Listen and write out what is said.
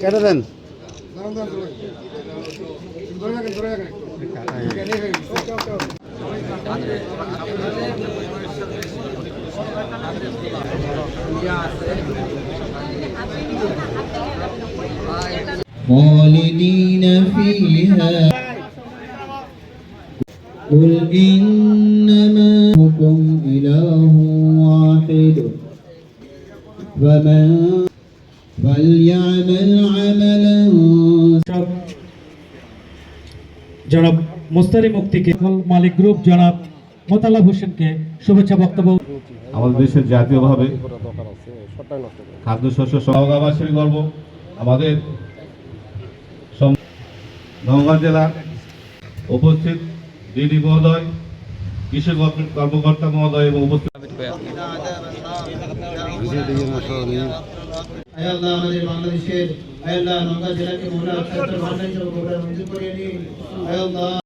কেটে দেন। خالدين فيها قل إنما ربكم إله واحد فمن فليعمل عملا জনাব মুস্তারি মুক্তিকে মালিক গ্রুপ জনাব মোতালাব হোসেনকে শুভেচ্ছা বক্তব্য। আমাদের দেশের জাতীয়ভাবে খাদ্যশস্য সহগাবাসীর গর্ব। আমাদের নওগাঁ জেলার উপস্থিত ডিডি মহোদয়, কৃষি কর্মকর্তা মহোদয় এবং উপস্থিত আমাদের বাংলাদেশের নওগাঁ জেলাকে মনে মঞ্জুর করে নিন।